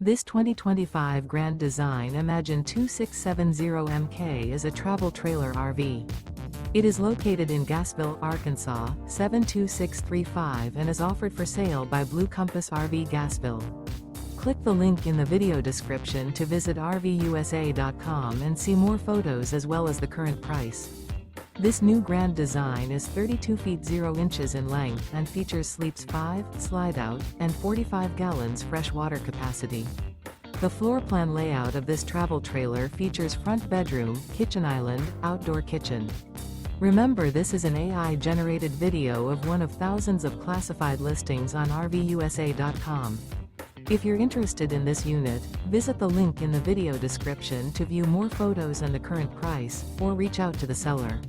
This 2025 Grand Design Imagine 2670MK is a travel trailer RV. It is located in Gassville, Arkansas, 72635 and is offered for sale by Blue Compass RV Gassville. Click the link in the video description to visit RVUSA.com and see more photos as well as the current price. This new Grand Design is 32 feet 0 inches in length and features sleeps 5, slide-out, and 45 gallons fresh water capacity. The floor plan layout of this travel trailer features front bedroom, kitchen island, outdoor kitchen. Remember, this is an AI-generated video of one of thousands of classified listings on RVUSA.com. If you're interested in this unit, visit the link in the video description to view more photos and the current price, or reach out to the seller.